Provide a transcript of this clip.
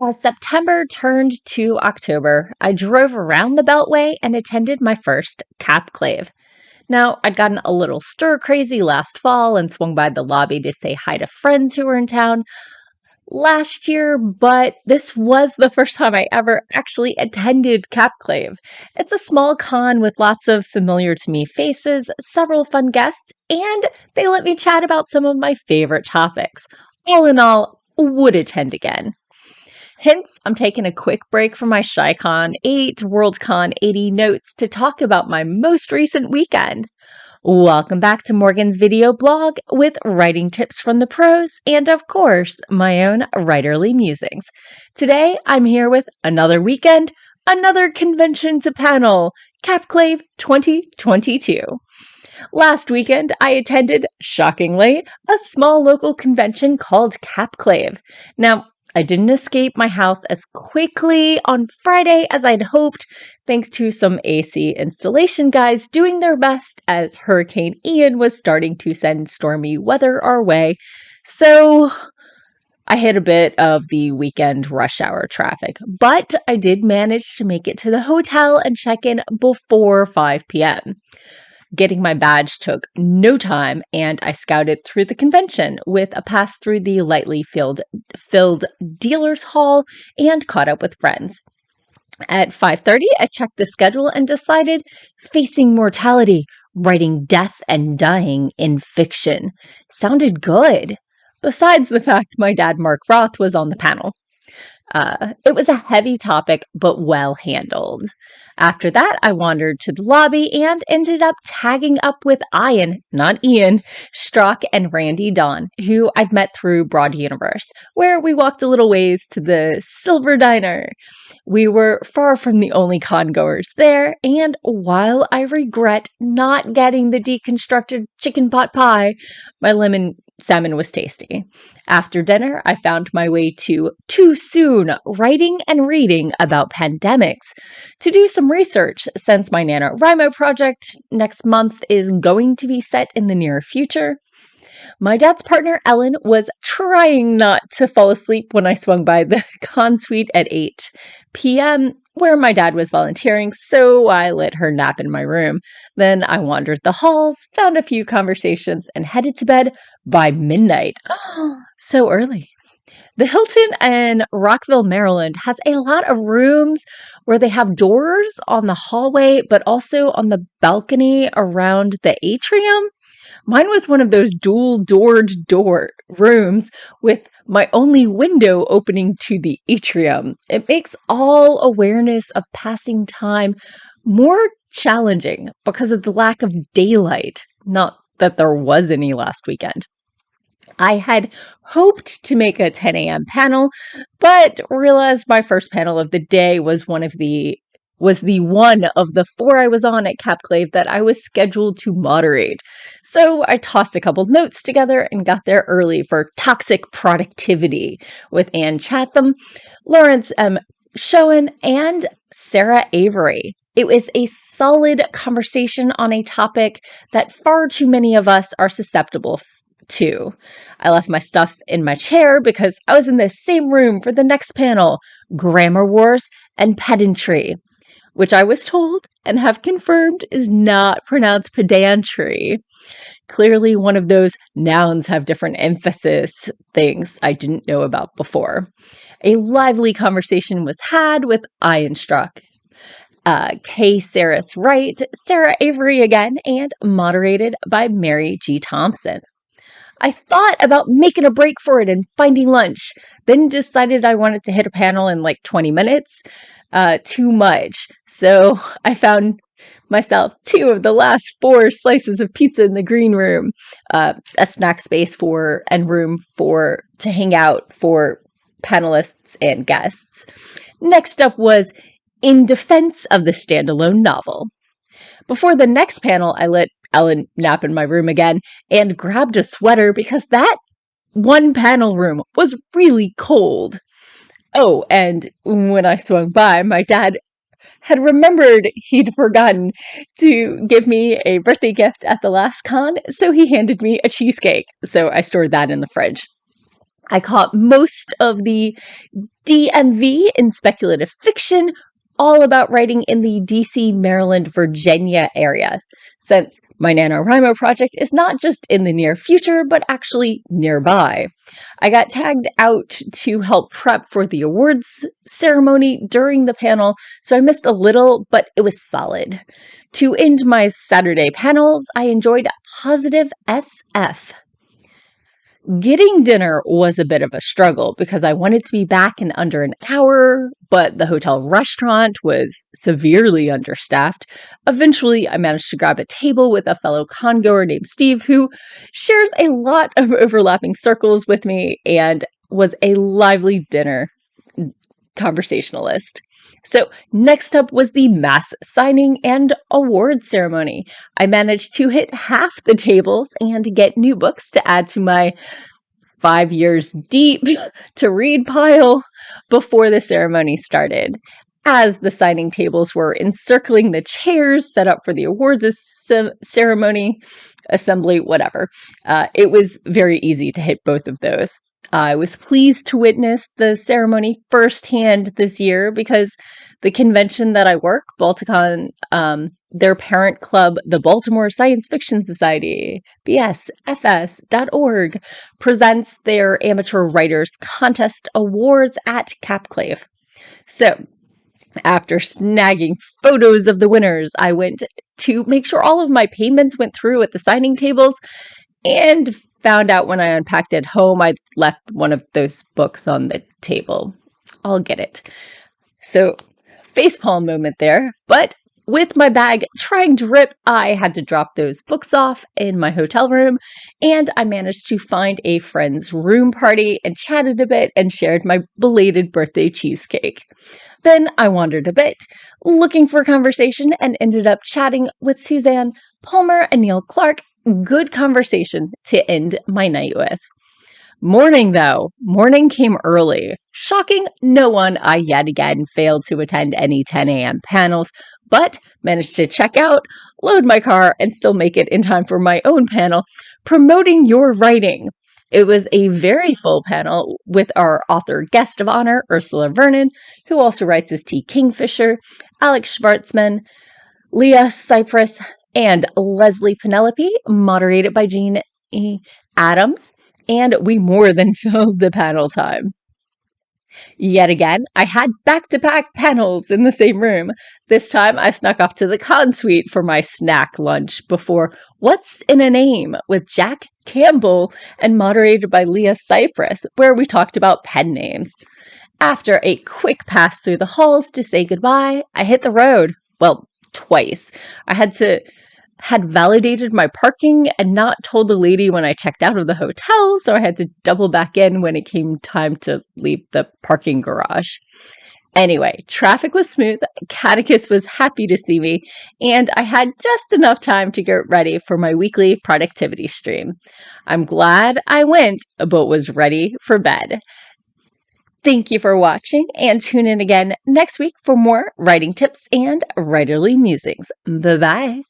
As September turned to October, I drove around the Beltway and attended my first Capclave. Now, I'd gotten a little stir crazy last fall and swung by the lobby to say hi to friends who were in town last year, but this was the first time I ever actually attended Capclave. It's a small con with lots of familiar to me faces, several fun guests, and they let me chat about some of my favorite topics. All in all, would attend again. Hence, I'm taking a quick break from my ShyCon 8 WorldCon 80 notes to talk about my most recent weekend. Welcome back to Morgan's video blog with writing tips from the pros and, of course, my own writerly musings. Today, I'm here with another weekend, another convention to panel, Capclave 2022. Last weekend, I attended, shockingly, a small local convention called Capclave. Now, I didn't escape my house as quickly on Friday as I'd hoped, thanks to some AC installation guys doing their best as Hurricane Ian was starting to send stormy weather our way. So I hit a bit of the weekend rush hour traffic, but I did manage to make it to the hotel and check in before 5 p.m. Getting my badge took no time, and I scouted through the convention with a pass through the lightly filled dealer's hall and caught up with friends. At 5:30, I checked the schedule and decided facing mortality, writing death and dying in fiction. Sounded good. Besides the fact my dad, Mark Roth, was on the panel. It was a heavy topic, but well handled. After that, I wandered to the lobby and ended up tagging up with not Ian, Strzok and Randy Don, who I'd met through Broad Universe, where we walked a little ways to the Silver Diner. We were far from the only con-goers there, and while I regret not getting the deconstructed chicken pot pie, my lemon salmon was tasty. After dinner, I found my way to Too Soon, Writing and Reading About Pandemics, to do some research since my NaNoWriMo project next month is going to be set in the near future. My dad's partner, Ellen, was trying not to fall asleep when I swung by the con suite at 8 p.m., where my dad was volunteering, so I let her nap in my room. Then I wandered the halls, found a few conversations, and headed to bed by midnight. So early. The Hilton in Rockville, Maryland has a lot of rooms where they have doors on the hallway, but also on the balcony around the atrium. Mine was one of those dual-doored rooms with my only window opening to the atrium. It makes all awareness of passing time more challenging because of the lack of daylight. Not that there was any last weekend. I had hoped to make a 10 a.m. panel, but realized my first panel of the day was the one of the 4 I was on at Capclave that I was scheduled to moderate. So I tossed a couple notes together and got there early for Toxic Productivity with Ann Chatham, Lawrence M. Schoen, and Sarah Avery. It was a solid conversation on a topic that far too many of us are susceptible to. I left my stuff in my chair because I was in the same room for the next panel, Grammar Wars and Pedantry, which I was told and have confirmed is not pronounced pedantry. Clearly one of those nouns have different emphasis things I didn't know about before. A lively conversation was had with Ian Strzok, Kay Saris Wright, Sarah Avery again, and moderated by Mary G. Thompson. I thought about making a break for it and finding lunch, then decided I wanted to hit a panel in like 20 minutes. Too much. So I found myself 2 of the last 4 slices of pizza in the green room, a snack space and room to hang out for panelists and guests. Next up was In Defense of the Standalone Novel. Before the next panel, I let Ellen nap in my room again and grabbed a sweater because that one panel room was really cold. Oh, and when I swung by, my dad had remembered he'd forgotten to give me a birthday gift at the last con, so he handed me a cheesecake. So I stored that in the fridge. I caught most of the DMV in speculative fiction, all about writing in the DC, Maryland, Virginia area, since my NaNoWriMo project is not just in the near future, but actually nearby. I got tagged out to help prep for the awards ceremony during the panel, so I missed a little, but it was solid. To end my Saturday panels, I enjoyed Positive SF. Getting dinner was a bit of a struggle because I wanted to be back in under an hour, but the hotel restaurant was severely understaffed. Eventually, I managed to grab a table with a fellow congoer named Steve, who shares a lot of overlapping circles with me and was a lively dinner conversationalist. So next up was the mass signing and award ceremony. I managed to hit half the tables and get new books to add to my 5 years deep to read pile before the ceremony started. As the signing tables were encircling the chairs set up for the awards ceremony, assembly, whatever, it was very easy to hit both of those. I was pleased to witness the ceremony firsthand this year because the convention that I work, Balticon, their parent club, the Baltimore Science Fiction Society, bsfs.org, presents their Amateur Writers Contest Awards at Capclave. So, after snagging photos of the winners, I went to make sure all of my payments went through at the signing tables and found out when I unpacked at home, I left one of those books on the table. I'll get it. So, facepalm moment there, but with my bag trying to rip, I had to drop those books off in my hotel room, and I managed to find a friend's room party and chatted a bit and shared my belated birthday cheesecake. Then I wandered a bit, looking for conversation, and ended up chatting with Suzanne Palmer and Neil Clark. Good conversation to end my night with. Morning, though. Morning came early. Shocking no one, I yet again failed to attend any 10 a.m. panels, but managed to check out, load my car, and still make it in time for my own panel, Promoting Your Writing. It was a very full panel with our author guest of honor, Ursula Vernon, who also writes as T. Kingfisher, Alex Schwartzman, Leah Cypress, and Leslie Penelope, moderated by Jean E. Adams, and we more than filled the panel time. Yet again, I had back-to-back panels in the same room. This time, I snuck off to the con suite for my snack lunch before What's in a Name with Jack Campbell and moderated by Leah Cypress, where we talked about pen names. After a quick pass through the halls to say goodbye, I hit the road. Well, twice. I had validated my parking and not told the lady when I checked out of the hotel, so I had to double back in when it came time to leave the parking garage. Anyway, traffic was smooth, Catechus was happy to see me, and I had just enough time to get ready for my weekly productivity stream. I'm glad I went, but was ready for bed. Thank you for watching, and tune in again next week for more writing tips and writerly musings. Bye-bye.